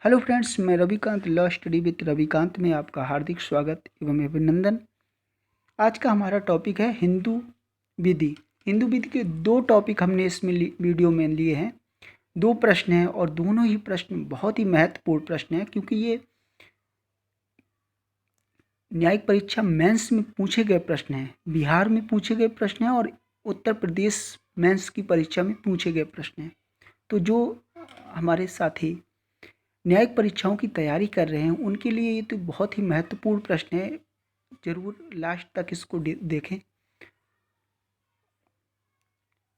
Hello friends, मैं Ravikant law study with Ravikant में आपका हार्दिक स्वागत एवं अभिनंदन। आज का हमारा टॉपिक है हिंदू विधि। हिंदू विधि के दो टॉपिक हमने इसमें वीडियो में लिए हैं। दो प्रश्न हैं और दोनों ही प्रश्न बहुत ही महत्वपूर्ण प्रश्न हैं, क्योंकि ये न्यायिक परीक्षा मेंस में पूछे गए प्रश्न हैं, बिहार में पूछे गए प्रश्न हैं और उत्तर प्रदेश मेंस की परीक्षा में पूछे गए प्रश्न हैं। तो जो हमारे साथी न्यायिक परीक्षाओं की तैयारी कर रहे हैं उनके लिए ये तो बहुत ही महत्वपूर्ण प्रश्न है। ज़रूर लास्ट तक इसको देखें।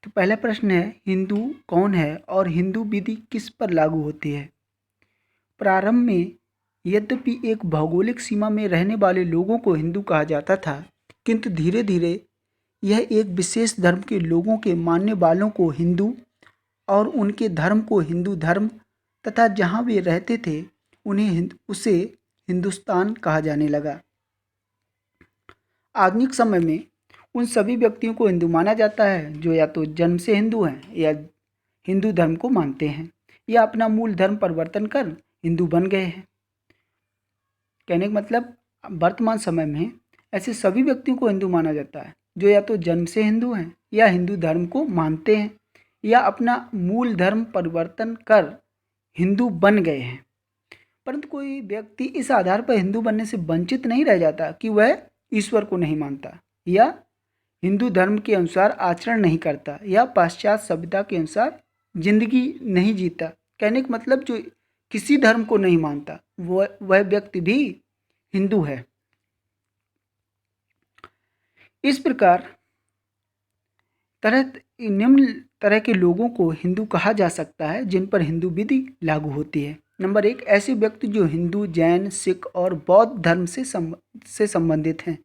तो पहला प्रश्न है, हिंदू कौन है और हिंदू विधि किस पर लागू होती है। प्रारंभ में यद्यपि एक भौगोलिक सीमा में रहने वाले लोगों को हिंदू कहा जाता था, किंतु धीरे धीरे यह एक विशेष धर्म के लोगों के मानने वालों को हिंदू और उनके धर्म को हिंदू धर्म तथा जहाँ वे रहते थे उन्हें उसे हिंदुस्तान कहा जाने लगा। आधुनिक समय में उन सभी व्यक्तियों को हिंदू माना जाता है जो या तो जन्म से हिंदू हैं या हिंदू धर्म को मानते हैं या अपना मूल धर्म परिवर्तन कर हिंदू बन गए हैं। कहने का मतलब वर्तमान समय में ऐसे सभी व्यक्तियों को हिंदू माना जाता है जो या तो जन्म से हिंदू हैं या हिंदू धर्म को मानते हैं या अपना मूल धर्म परिवर्तन कर हिंदू बन गए हैं। परंतु कोई व्यक्ति इस आधार पर हिंदू बनने से वंचित नहीं रह जाता कि वह ईश्वर को नहीं मानता या हिंदू धर्म के अनुसार आचरण नहीं करता या पाश्चात्य सभ्यता के अनुसार जिंदगी नहीं जीता। कहने का मतलब जो किसी धर्म को नहीं मानता वह व्यक्ति भी हिंदू है। इस प्रकार निम्न तरह के लोगों को हिंदू कहा जा सकता है जिन पर हिंदू विधि लागू होती है। नंबर 1, ऐसे व्यक्ति जो हिंदू, जैन, सिख और बौद्ध धर्म से संबंधित हैं।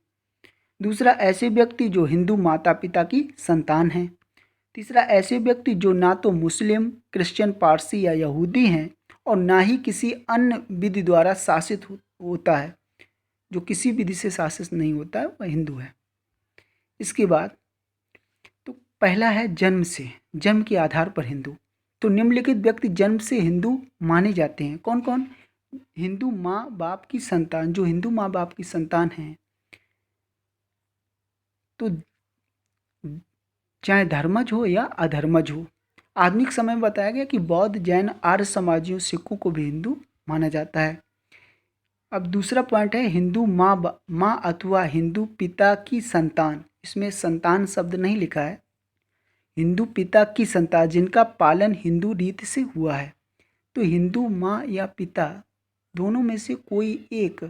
दूसरा, ऐसे व्यक्ति जो हिंदू माता पिता की संतान हैं। तीसरा, ऐसे व्यक्ति जो ना तो मुस्लिम, क्रिश्चियन, पारसी या यहूदी हैं और ना ही किसी अन्य विधि द्वारा शासित होता है। जो किसी विधि से शासित नहीं होता है वह हिंदू है। इसके बाद तो पहला है जन्म के आधार पर हिंदू। तो निम्नलिखित व्यक्ति जन्म से हिंदू माने जाते हैं। कौन कौन? हिंदू माँ बाप की संतान। जो हिंदू माँ बाप की संतान हैं, तो चाहे धर्मज हो या अधर्मज हो। आधुनिक समय में बताया गया कि बौद्ध, जैन, आर्य समाजियों, सिखों को भी हिंदू माना जाता है। अब दूसरा पॉइंट है हिंदू माँ अथवा हिंदू पिता की संतान। इसमें संतान शब्द नहीं लिखा है। हिंदू पिता की संतान जिनका पालन हिंदू रीति से हुआ है। तो हिंदू माँ या पिता दोनों में से कोई एक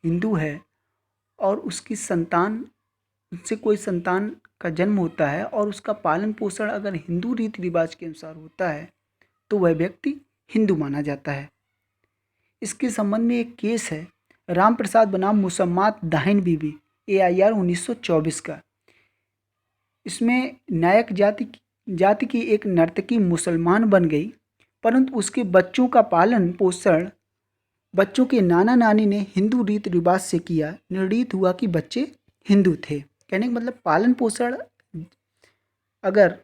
हिंदू है और उसकी संतान से कोई संतान का जन्म होता है और उसका पालन पोषण अगर हिंदू रीति रिवाज के अनुसार होता है तो वह व्यक्ति हिंदू माना जाता है। इसके संबंध में एक केस है राम प्रसाद बनाम मुसम्मात दाहिन बीबी AIR 1924 का। इसमें नायक जाति की एक नर्तकी मुसलमान बन गई, परंतु उसके बच्चों का पालन पोषण बच्चों के नाना नानी ने हिंदू रीति रिवाज से किया। निर्णीत हुआ कि बच्चे हिंदू थे। कहने का मतलब पालन पोषण अगर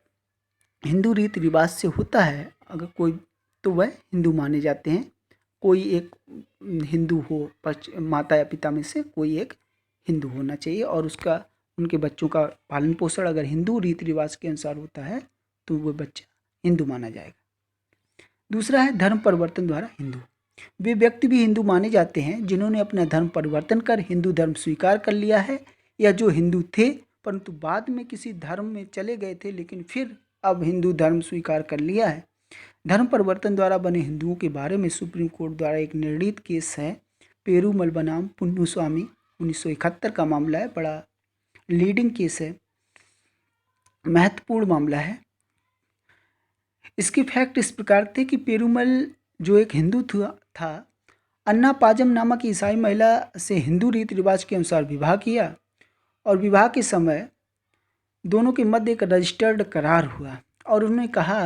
हिंदू रीति रिवाज से होता है अगर कोई, तो वह हिंदू माने जाते हैं। कोई एक हिंदू हो, माता या पिता में से कोई एक हिंदू होना चाहिए और उनके बच्चों का पालन पोषण अगर हिंदू रीति रिवाज के अनुसार होता है तो वह बच्चा हिंदू माना जाएगा। दूसरा है धर्म परिवर्तन द्वारा हिंदू। वे व्यक्ति भी हिंदू माने जाते हैं जिन्होंने अपना धर्म परिवर्तन कर हिंदू धर्म स्वीकार कर लिया है या जो हिंदू थे परंतु बाद में किसी धर्म में चले गए थे लेकिन फिर अब हिंदू धर्म स्वीकार कर लिया है। धर्म परिवर्तन द्वारा बने हिंदुओं के बारे में सुप्रीम कोर्ट द्वारा एक निर्णीत केस है पेरूमल बनाम पुन्नुस्वामी 1971 का मामला है। बड़ा लीडिंग केस है, महत्वपूर्ण मामला है। इसके फैक्ट इस प्रकार थे कि पेरूमल जो एक हिंदू था अन्ना पाजम नामक ईसाई महिला से हिंदू रीति रिवाज के अनुसार विवाह किया और विवाह के समय दोनों के मध्य एक रजिस्टर्ड करार हुआ और उन्होंने कहा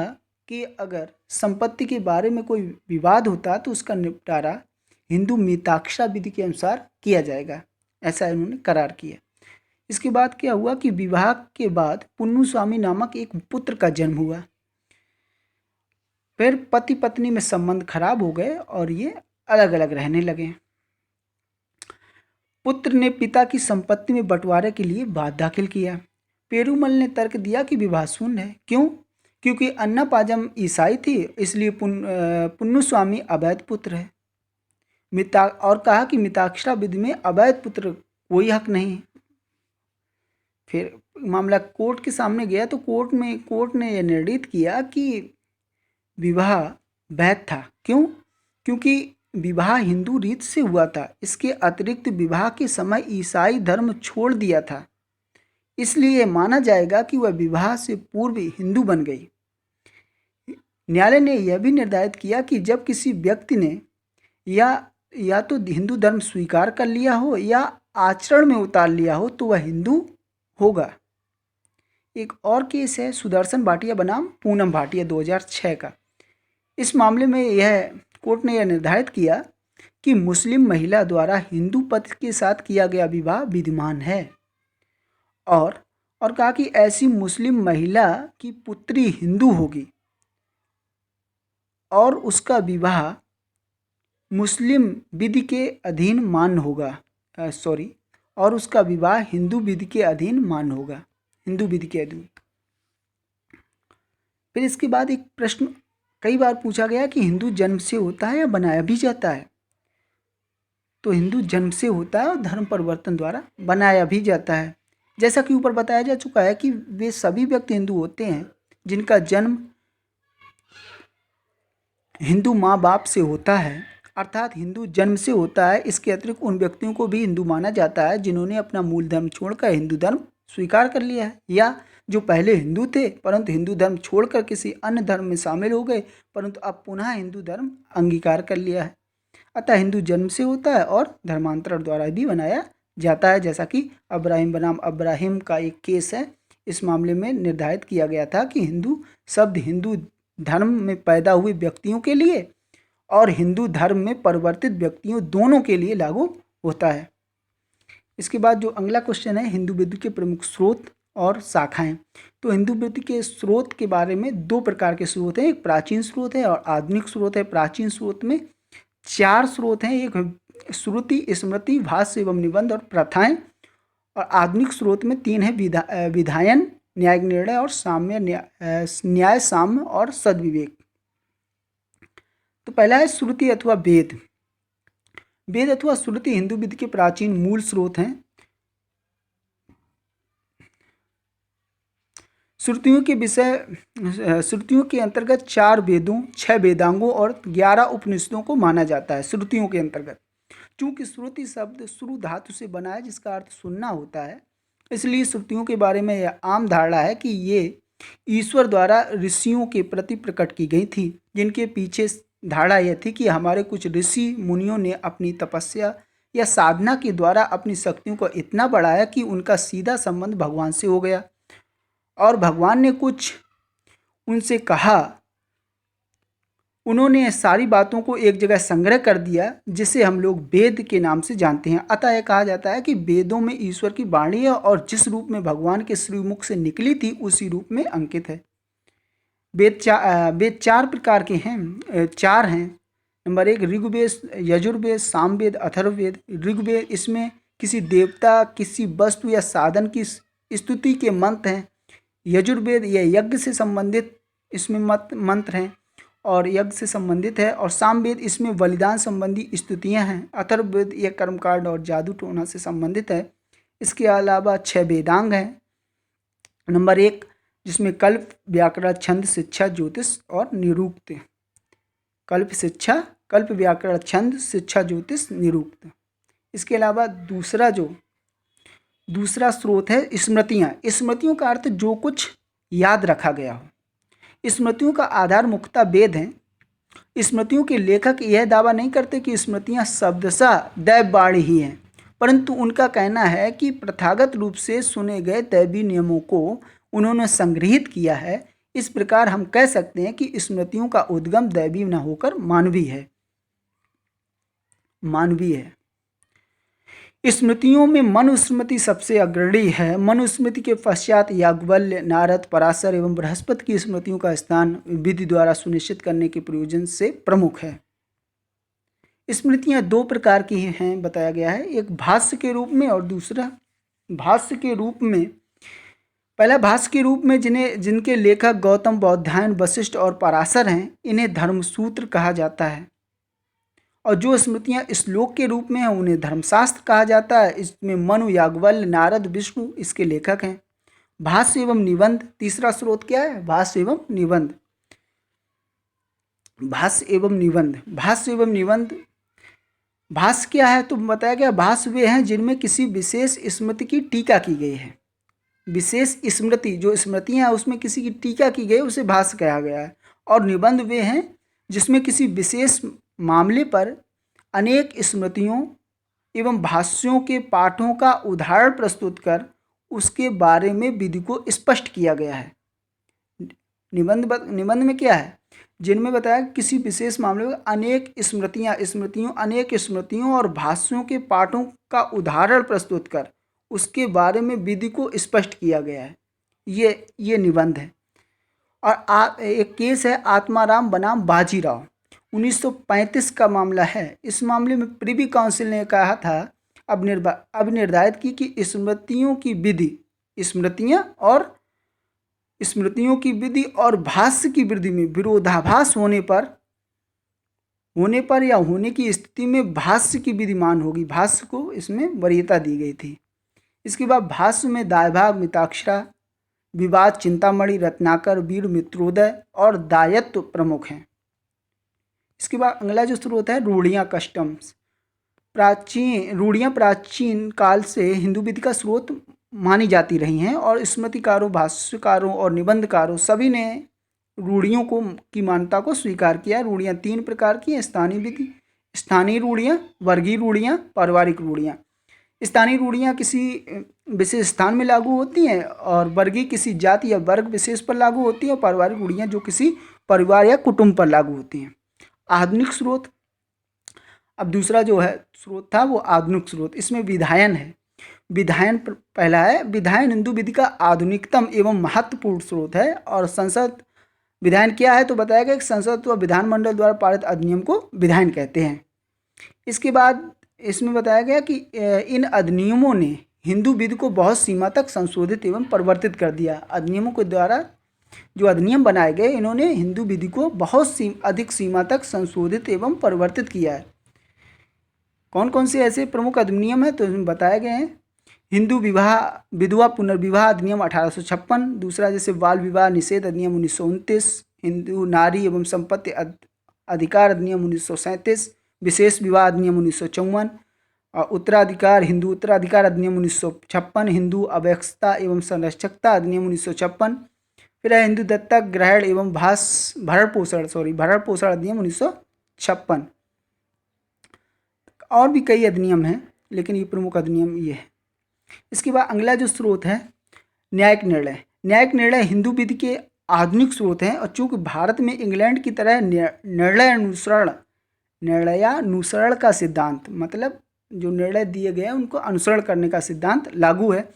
कि अगर संपत्ति के बारे में कोई विवाद होता तो उसका निपटारा हिंदू मिताक्षरा विधि के अनुसार किया जाएगा। ऐसा उन्होंने करार किया। इसके बाद क्या हुआ कि विवाह के बाद पुन्नुस्वामी नामक एक पुत्र का जन्म हुआ। फिर पति पत्नी में संबंध खराब हो गए और ये अलग अलग रहने लगे। पुत्र ने पिता की संपत्ति में बंटवारे के लिए बात दाखिल किया। पेरूमल ने तर्क दिया कि विवाह शून्य है। क्यों? क्योंकि अन्नपाजम ईसाई थी, इसलिए पुन्नुस्वामी अवैध पुत्र है। और कहा कि मिताक्षरा विधि में अवैध पुत्र कोई हक नहीं। फिर मामला कोर्ट के सामने गया तो कोर्ट ने यह निर्णित किया कि विवाह वैध था। क्यों? क्योंकि विवाह हिंदू रीत से हुआ था। इसके अतिरिक्त विवाह के समय ईसाई धर्म छोड़ दिया था, इसलिए माना जाएगा कि वह विवाह से पूर्व हिंदू बन गई। न्यायालय ने यह भी निर्धारित किया कि जब किसी व्यक्ति ने या तो हिंदू धर्म स्वीकार कर लिया हो या आचरण में उतार लिया हो तो वह हिंदू होगा। एक और केस है सुदर्शन भाटिया बनाम पूनम भाटिया 2006 का। इस मामले में कोर्ट ने यह निर्धारित किया कि मुस्लिम महिला द्वारा हिंदू पति के साथ किया गया विवाह विद्यमान है और कहा कि ऐसी मुस्लिम महिला की पुत्री हिंदू होगी और उसका विवाह मुस्लिम विधि के अधीन मान्य होगा। और उसका विवाह हिंदू विधि के अधीन मान्य होगा, हिंदू विधि के अधीन। फिर इसके बाद एक प्रश्न कई बार पूछा गया कि हिंदू जन्म से होता है या बनाया भी जाता है। तो हिंदू जन्म से होता है और धर्म परिवर्तन द्वारा बनाया भी जाता है। जैसा कि ऊपर बताया जा चुका है कि वे सभी व्यक्ति हिंदू होते हैं जिनका जन्म हिंदू माँ बाप से होता है, अर्थात हिंदू जन्म से होता है। इसके अतिरिक्त उन व्यक्तियों को भी हिंदू माना जाता है जिन्होंने अपना मूल धर्म छोड़कर हिंदू धर्म स्वीकार कर लिया है, या जो पहले हिंदू थे परंतु हिंदू धर्म छोड़कर किसी अन्य धर्म में शामिल हो गए परंतु अब पुनः हिंदू धर्म अंगीकार कर लिया है। अतः हिंदू जन्म से होता है और धर्मांतरण द्वारा भी बनाया जाता है। जैसा कि अब्राहिम बनाम अब्राहिम का एक केस है, इस मामले में निर्धारित किया गया था कि हिंदू शब्द हिंदू धर्म में पैदा हुए व्यक्तियों के लिए और हिंदू धर्म में परिवर्तित व्यक्तियों दोनों के लिए लागू होता है। इसके बाद जो अगला क्वेश्चन है, हिंदू विधि के प्रमुख स्रोत और शाखाएं। तो हिंदू विधि के स्रोत के बारे में दो प्रकार के स्रोत हैं, एक प्राचीन स्रोत है और आधुनिक स्रोत है। प्राचीन स्रोत में 4 स्रोत हैं, एक श्रुति, स्मृति, भाष्य एवं निबंध और प्रथाएं। और आधुनिक स्रोत में 3 है, विधायन, न्यायिक निर्णय और न्याय साम्य और सद्विवेक। तो पहला है श्रुति अथवा वेद। वेद अथवा श्रुति हिंदू विधि के प्राचीन मूल स्रोत हैं। श्रुतियों के अंतर्गत 4 वेदों, 6 वेदांगों और 11 उपनिषदों को माना जाता है। श्रुतियों के अंतर्गत चूंकि श्रुति शब्द श्रु धातु से बना है जिसका अर्थ सुनना होता है, इसलिए श्रुतियों के बारे में यह आम धारणा है कि ये ईश्वर द्वारा ऋषियों के प्रति प्रकट की गई थी, जिनके पीछे धारणा यह थी कि हमारे कुछ ऋषि मुनियों ने अपनी तपस्या या साधना के द्वारा अपनी शक्तियों को इतना बढ़ाया कि उनका सीधा संबंध भगवान से हो गया और भगवान ने कुछ उनसे कहा। उन्होंने सारी बातों को एक जगह संग्रह कर दिया जिसे हम लोग वेद के नाम से जानते हैं। अतः यह कहा जाता है कि वेदों में ईश्वर की वाणी है और जिस रूप में भगवान के श्रीमुख से निकली थी उसी रूप में अंकित है। वेद 4 प्रकार के हैं, 4 हैं। नंबर 1 ऋग्वेद, यजुर्वेद, सामवेद, अथर्ववेद। ऋग्वेद, इसमें किसी देवता, किसी वस्तु या साधन की स्तुति के मंत्र हैं। यजुर्वेद, यह यज्ञ से संबंधित इसमें मंत्र हैं और यज्ञ से संबंधित है। और सामवेद, इसमें बलिदान संबंधी स्तुतियाँ हैं। अथर्ववेद, यह कर्मकांड और जादू टोना से संबंधित है। इसके अलावा 6 वेदांग हैं। नंबर 1 जिसमें कल्प, व्याकरण, छंद, शिक्षा, ज्योतिष और निरुक्त। कल्प, व्याकरण, छंद, शिक्षा, ज्योतिष, निरुक्त। इसके अलावा दूसरा स्रोत है स्मृतियाँ। स्मृतियों का अर्थ जो कुछ याद रखा गया हो। स्मृतियों का आधार मुख्यतः वेद हैं। स्मृतियों के लेखक यह दावा नहीं करते कि स्मृतियाँ शब्दशः दैववाणी ही हैं, परंतु उनका कहना है कि प्रथागत रूप से सुने गए दैवी नियमों को उन्होंने संग्रहित किया है। इस प्रकार हम कह सकते हैं कि स्मृतियों का उद्गम दैवी न होकर मानवीय है। स्मृतियों में मनुस्मृति सबसे अग्रणी है। मनुस्मृति के पश्चात याज्ञवल्क्य, नारद, पराशर एवं बृहस्पति की स्मृतियों का स्थान विधि द्वारा सुनिश्चित करने के प्रयोजन से प्रमुख है। स्मृतियां दो प्रकार की हैं बताया गया है, एक भाष्य के रूप में और दूसरा भाष्य के रूप में। पहला भाष्य के रूप में जिनके लेखक गौतम, बौधायन, वशिष्ठ और पराशर हैं, इन्हें धर्मसूत्र कहा जाता है। और जो स्मृतियां श्लोक के रूप में हैं उन्हें धर्मशास्त्र कहा जाता है। इसमें मनु, याज्ञवल्क्य, नारद, विष्णु इसके लेखक हैं। भाष्य एवं निबंध तीसरा स्रोत क्या है? भाष्य एवं निबंध। भाष्य एवं निबंध। भाष्य एवं निबंध। भाष्य क्या है तो बताया गया, भाष्य वे हैं जिनमें किसी विशेष स्मृति की टीका की गई है। विशेष स्मृति, जो स्मृतियां हैं उसमें किसी की टीका की गई, उसे भाष्य कहा गया है। और निबंध वे हैं जिसमें किसी विशेष मामले पर अनेक स्मृतियों एवं भाष्यों के पाठों का उदाहरण प्रस्तुत कर उसके बारे में विधि को स्पष्ट किया गया है। निबंध में क्या है? जिनमें बताया किसी विशेष मामले में अनेक स्मृतियों और भाष्यों के पाठों का उदाहरण प्रस्तुत कर उसके बारे में विधि को स्पष्ट किया गया है। ये निबंध है। और एक केस है आत्माराम बनाम बाजीराव, 1935 का मामला है। इस मामले में प्रिवी काउंसिल ने कहा था, अब निर्धारित की कि स्मृतियों की विधि और भाष्य की विधि में विरोधाभास होने पर या होने की स्थिति में भाष्य की विधि मान होगी। भाष्य को इसमें वरीयता दी गई थी। इसके बाद भाष्य में दायभाग, मिताक्षरा, विवाद, चिंतामणि, रत्नाकर, वीर, मित्रोदय और दायत्व प्रमुख हैं। इसके बाद अगला जो स्रोत है रूढ़ियाँ, कस्टम्स। रूढ़ियाँ प्राचीन काल से हिंदू विधि का स्रोत मानी जाती रही हैं और स्मृतिकारों, भाष्यकारों और निबंधकारों सभी ने रूढ़ियों की मान्यता को स्वीकार किया। रूढ़ियाँ तीन प्रकार की हैं, स्थानीय रूढ़ियाँ, वर्गीय रूढ़ियाँ, पारिवारिक रूढ़ियाँ। स्थानीय रूढ़ियाँ किसी विशेष स्थान में लागू होती हैं और वर्गीय किसी जाति या वर्ग विशेष पर लागू होती हैं और पारिवारिक रूढ़ियाँ जो किसी परिवार या कुटुंब पर लागू होती हैं। आधुनिक स्रोत। अब दूसरा जो है स्रोत था वो आधुनिक स्रोत। इसमें विधायन है। विधायन पहला है। विधायन हिंदू विधि का आधुनिकतम एवं महत्वपूर्ण स्रोत है। और संसद विधायन क्या है तो बताया गया कि संसद व विधानमंडल द्वारा पारित अधिनियम को विधायन कहते हैं। इसके बाद इसमें बताया गया कि इन अधिनियमों ने हिंदू विधि को बहुत सीमा तक संशोधित एवं परिवर्तित कर दिया। अधिनियमों के द्वारा जो अधिनियम बनाए गए इन्होंने हिंदू विधि को बहुत अधिक सीमा तक संशोधित एवं परिवर्तित किया है। कौन कौन से ऐसे प्रमुख अधिनियम हैं तो इसमें बताए गए हैं। हिंदू विधवा पुनर्विवाह अधिनियम 1856। दूसरा जैसे बाल विवाह निषेध अधिनियम 1929। हिंदू नारी एवं संपत्ति अधिकार अधिनियम 1937। विशेष विवाह अधिनियम 1954। और हिंदू उत्तराधिकार अधिनियम 1956। हिंदू अव्यक्षता एवं संरक्षकता अधिनियम 1956। फिर है हिंदू दत्तक ग्रहण एवं भरण पोषण अधिनियम 1956। और भी कई अधिनियम हैं लेकिन ये प्रमुख अधिनियम ये है। इसके बाद अगला जो स्रोत है न्यायिक निर्णय। न्यायिक निर्णय हिंदू विधि के आधुनिक स्रोत हैं और चूंकि भारत में इंग्लैंड की तरह निर्णयानुसरण का सिद्धांत, मतलब जो निर्णय दिए गए हैं उनको अनुसरण करने का सिद्धांत लागू है।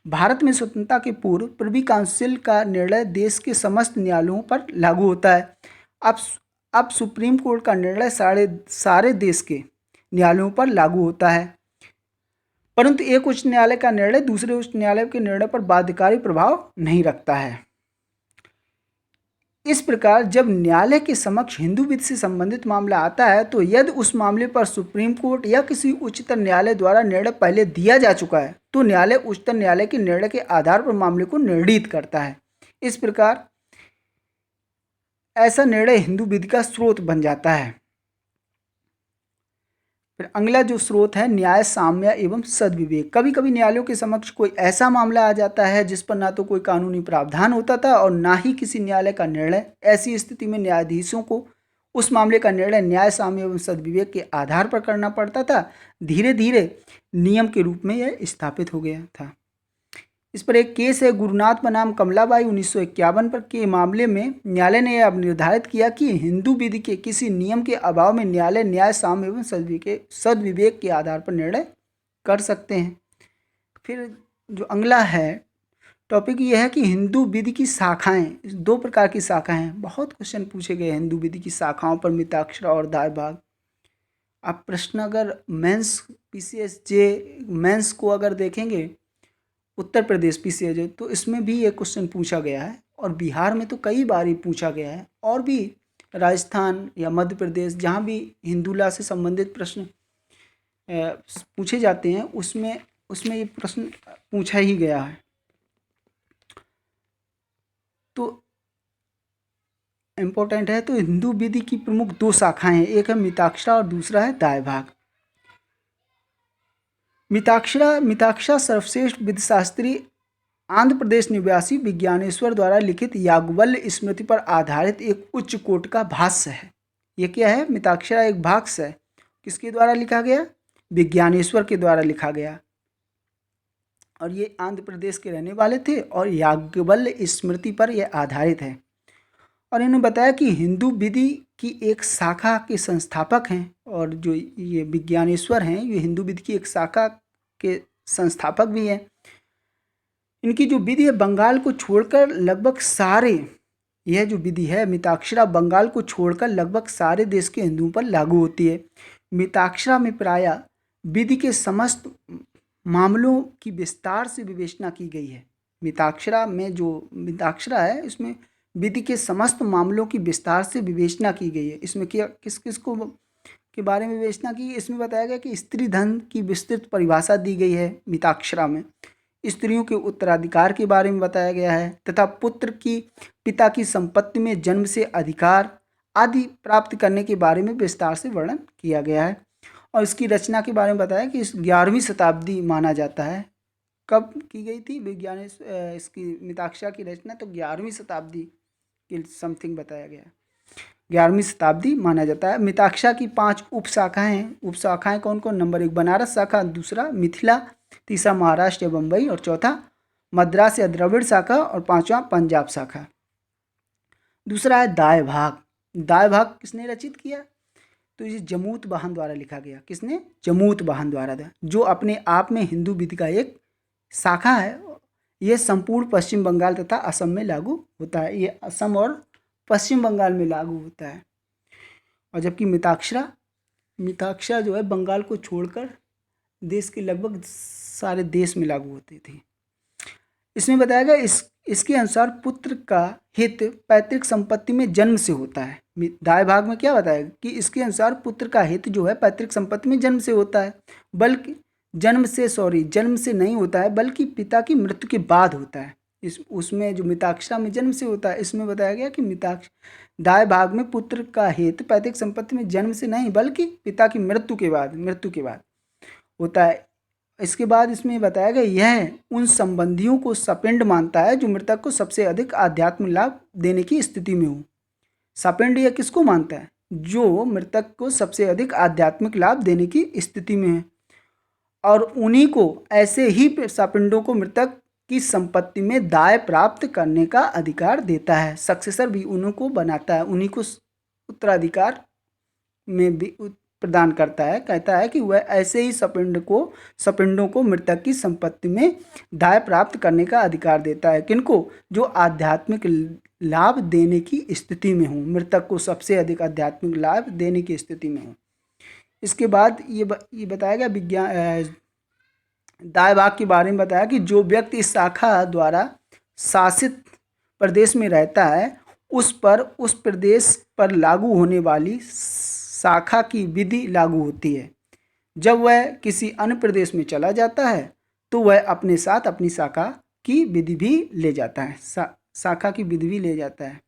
भारत में स्वतंत्रता के पूर्व प्रिवी काउंसिल का निर्णय देश के समस्त न्यायालयों पर लागू होता है। अब सुप्रीम कोर्ट का निर्णय सारे देश के न्यायालयों पर लागू होता है, परंतु एक उच्च न्यायालय का निर्णय दूसरे उच्च न्यायालय के निर्णय पर बाध्यकारी प्रभाव नहीं रखता है। इस प्रकार जब न्यायालय के समक्ष हिंदू विधि से संबंधित मामला आता है तो यदि उस मामले पर सुप्रीम कोर्ट या किसी उच्चतर न्यायालय द्वारा निर्णय पहले दिया जा चुका है तो न्यायालय उच्चतर न्यायालय के निर्णय के आधार पर मामले को निर्णीत करता है। इस प्रकार ऐसा निर्णय हिंदू विधि का स्रोत बन जाता है। फिर अगला जो स्रोत है न्याय, साम्य एवं सद्विवेक। कभी कभी न्यायालयों के समक्ष कोई ऐसा मामला आ जाता है जिस पर ना तो कोई कानूनी प्रावधान होता था और ना ही किसी न्यायालय का निर्णय। ऐसी स्थिति में न्यायाधीशों को उस मामले का निर्णय न्याय, साम्य एवं सद्विवेक के आधार पर करना पड़ता था। धीरे धीरे नियम के रूप में यह स्थापित हो गया था। इस पर एक केस है गुरुनाथ बनाम कमलाबाई 1951 पर के मामले में न्यायालय ने अब निर्धारित किया कि हिंदू विधि के किसी नियम के अभाव में न्यायालय न्याय, साम्य एवं सद्विवेक के आधार पर निर्णय कर सकते हैं। फिर जो अगला है टॉपिक ये है कि हिंदू विधि की शाखाएं, दो प्रकार की शाखाएं हैं। बहुत क्वेश्चन पूछे गए हिंदू विधि की शाखाओं पर, मिताक्षरा और दाय भाग। आप प्रश्न अगर मेंस पीसीएस जे मेंस को अगर देखेंगे उत्तर प्रदेश पीसीएस जे, तो इसमें भी ये क्वेश्चन पूछा गया है, और बिहार में तो कई बार ही पूछा गया है, और भी राजस्थान या मध्य प्रदेश जहाँ भी हिंदूला से संबंधित प्रश्न पूछे जाते हैं उसमें उसमें ये प्रश्न पूछा ही गया है। तो इम्पोर्टेंट है। तो हिंदू विधि की प्रमुख दो शाखाएं हैं, एक है मिताक्षरा और दूसरा है दाय भाग। मिताक्षरा सर्वश्रेष्ठ विधिशास्त्री आंध्र प्रदेश निवासी विज्ञानेश्वर द्वारा लिखित याज्ञवल्क्य स्मृति पर आधारित एक उच्च कोटि का भाष्य है। ये क्या है? मिताक्षरा एक भाष्य है। किसके द्वारा लिखा गया? विज्ञानेश्वर के द्वारा लिखा गया, और ये आंध्र प्रदेश के रहने वाले थे, और याज्ञवल्क्य स्मृति पर यह आधारित है। और इन्होंने बताया कि हिंदू विधि की एक शाखा के संस्थापक हैं, और जो ये विज्ञानेश्वर हैं ये हिंदू विधि की एक शाखा के संस्थापक भी हैं। इनकी जो विधि है बंगाल को छोड़कर लगभग सारे, यह जो विधि है मिताक्षरा बंगाल को छोड़कर लगभग सारे देश के हिंदुओं पर लागू होती है। मिताक्षरा में प्रायः विधि के समस्त मामलों की विस्तार से विवेचना की गई है। मिताक्षरा में जो मिताक्षरा है इसमें विधि के समस्त मामलों की विस्तार से विवेचना की गई है। इसमें क्या किस किस को के बारे में विवेचना की? इसमें बताया गया कि स्त्री धन की विस्तृत परिभाषा दी गई है मिताक्षरा में, स्त्रियों के उत्तराधिकार के बारे में बताया गया है, तथा पुत्र की पिता की संपत्ति में जन्म से अधिकार आदि प्राप्त करने के बारे में विस्तार से वर्णन किया गया है। और इसकी रचना के बारे में बताया कि इस 11वीं शताब्दी माना जाता है। कब की गई थी विज्ञान इसकी मिताक्षरा की रचना? तो 11वीं शताब्दी के समथिंग बताया गया है, 11वीं शताब्दी माना जाता है। मिताक्षरा की 5 उपशाखाएं हैं। उपशाखाएं कौन कौन? नंबर 1 बनारस शाखा, दूसरा मिथिला, तीसरा महाराष्ट्र या बम्बई, और चौथा मद्रास या द्रविड़ शाखा, और पांचवा पंजाब शाखा। दूसरा है दाय भाग। दाय भाग किसने रचित किया? तो ये जमूत वाहन द्वारा लिखा गया। किसने? जमूत वाहन द्वारा, जो अपने आप में हिंदू विधि का एक शाखा है। यह संपूर्ण पश्चिम बंगाल तथा असम में लागू होता है। ये असम और पश्चिम बंगाल में लागू होता है। और जबकि मिताक्षरा जो है बंगाल को छोड़कर देश के लगभग सारे देश में लागू होती थी। इसमें बताया गया इसके अनुसार पुत्र का हित पैतृक संपत्ति में जन्म से होता है। दाय भाग में क्या बताया कि इसके अनुसार पुत्र का हित जो है पैतृक संपत्ति में जन्म से होता है, बल्कि जन्म से नहीं होता है, बल्कि पिता की मृत्यु के बाद होता है। उसमें जो मिताक्षरा में जन्म से होता है, इसमें बताया गया कि दाय भाग में पुत्र का हित पैतृक संपत्ति में जन्म से नहीं बल्कि पिता की मृत्यु के बाद होता है। इसके बाद इसमें बताया गया यह उन संबंधियों को सपिंड मानता है जो मृतक को सबसे अधिक आध्यात्म लाभ देने की स्थिति में हो। सपिंड यह किसको मानता है? जो मृतक को सबसे अधिक आध्यात्मिक लाभ देने की स्थिति में है, और उन्हीं को ऐसे ही सपिंडों को मृतक की संपत्ति में दाय प्राप्त करने का अधिकार देता है। सक्सेसर भी उन्हीं को बनाता है, उन्हीं को उत्तराधिकार में भी प्रदान करता है। कहता है कि वह ऐसे ही सपिंडों को मृतक की संपत्ति में दाय प्राप्त करने का अधिकार देता है। किनको? जो आध्यात्मिक लाभ देने की स्थिति में हो, मृतक को सबसे अधिक आध्यात्मिक लाभ देने की स्थिति में हो। इसके बाद ये बताया गया विज्ञान दाय भाग के बारे में बताया कि जो व्यक्ति इस शाखा द्वारा शासित प्रदेश में रहता है उस प्रदेश पर लागू होने वाली शाखा की विधि लागू होती है। जब वह किसी अन्य प्रदेश में चला जाता है तो वह अपने साथ अपनी शाखा की विधि भी ले जाता है। शाखा की विधि भी ले जाता है।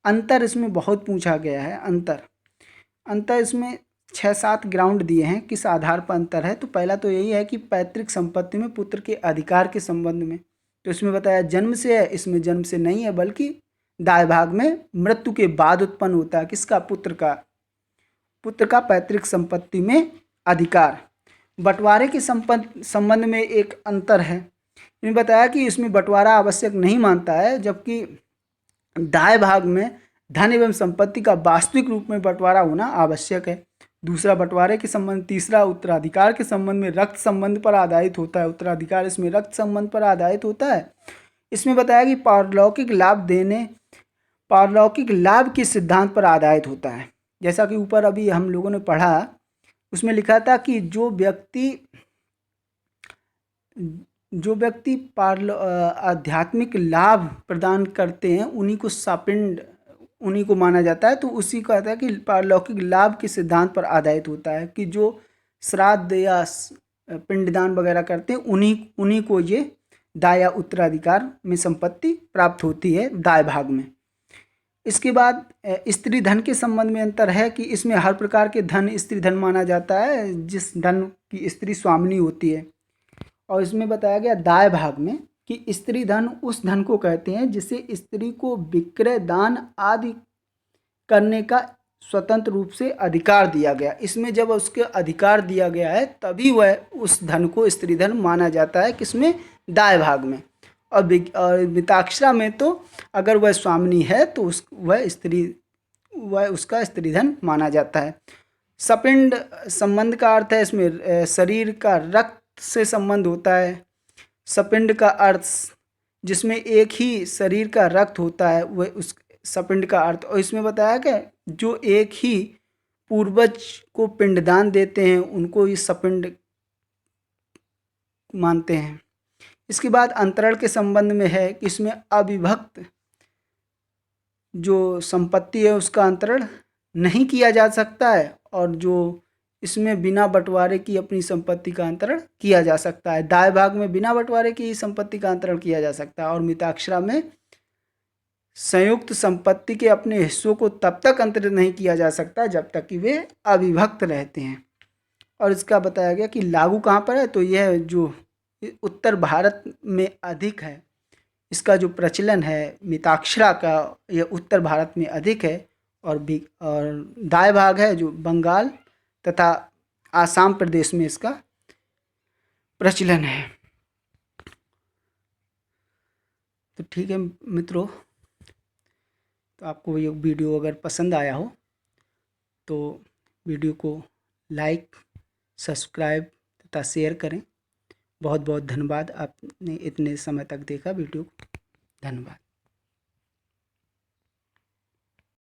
अंतर इसमें बहुत पूछा गया है। अंतर इसमें 6-7 ग्राउंड दिए हैं। किस आधार पर अंतर है? तो पहला तो यही है कि पैतृक संपत्ति में पुत्र के अधिकार के संबंध में, तो इसमें बताया जन्म से है, इसमें जन्म से नहीं है बल्कि दाय भाग में मृत्यु के बाद उत्पन्न होता है। किसका? पुत्र का पैतृक संपत्ति में अधिकार। बंटवारे के संबंध में एक अंतर है। इन्हें बताया कि इसमें बंटवारा आवश्यक नहीं मानता है, जबकि दाय भाग में धन एवं संपत्ति का वास्तविक रूप में बंटवारा होना आवश्यक है। दूसरा बंटवारे के संबंध, तीसरा उत्तराधिकार के संबंध में रक्त संबंध पर आधारित होता है। उत्तराधिकार इसमें रक्त संबंध पर आधारित होता है। इसमें बताया कि पारलौकिक लाभ के सिद्धांत पर आधारित होता है। जैसा कि ऊपर अभी हम लोगों ने पढ़ा, उसमें लिखा था कि जो व्यक्ति आध्यात्मिक लाभ प्रदान करते हैं उन्हीं को माना जाता है। तो उसी का कहता है कि पारलौकिक लाभ के सिद्धांत पर आधारित होता है कि जो श्राद्ध या पिंडदान वगैरह करते हैं उन्हीं को ये दाय या उत्तराधिकार में संपत्ति प्राप्त होती है, दाय भाग में। इसके बाद स्त्री धन के संबंध में अंतर है कि इसमें हर प्रकार के धन स्त्री धन माना जाता है जिस धन की स्त्री स्वामिनी होती है। और इसमें बताया गया दाय भाग में कि स्त्री धन उस धन को कहते हैं जिसे स्त्री को विक्रय, दान आदि करने का स्वतंत्र रूप से अधिकार दिया गया। इसमें जब उसके अधिकार दिया गया है तभी वह उस धन को स्त्री धन माना जाता है, किसमें? दाय भाग में। और मिताक्षरा में तो अगर वह स्वामिनी है तो वह उसका स्त्री धन माना जाता है। सपिंड संबंध का अर्थ है इसमें शरीर का रक्त से संबंध होता है। सपिंड का अर्थ जिसमें एक ही शरीर का रक्त होता है वह उस सपिंड का अर्थ। और इसमें बताया गया जो एक ही पूर्वज को पिंडदान देते हैं उनको ये सपिंड मानते हैं। इसके बाद अंतरण के संबंध में है कि इसमें अविभक्त जो संपत्ति है उसका अंतरण नहीं किया जा सकता है और जो इसमें बिना बंटवारे की अपनी संपत्ति का अंतरण किया जा सकता है। दाय भाग में बिना बंटवारे की संपत्ति का अंतरण किया जा सकता है और मिताक्षरा में संयुक्त संपत्ति के अपने हिस्सों को तब तक अंतरित नहीं किया जा सकता जब तक कि वे अविभक्त रहते हैं। और इसका बताया गया कि लागू कहाँ पर है, तो यह जो उत्तर भारत में अधिक है, इसका जो प्रचलन है मिताक्षरा का यह उत्तर भारत में अधिक है। और दाय भाग है जो बंगाल तथा आसाम प्रदेश में इसका प्रचलन है। तो ठीक है मित्रों, तो आपको ये वीडियो अगर पसंद आया हो तो वीडियो को लाइक, सब्सक्राइब तथा शेयर करें। बहुत बहुत धन्यवाद, आपने इतने समय तक देखा वीडियो। धन्यवाद।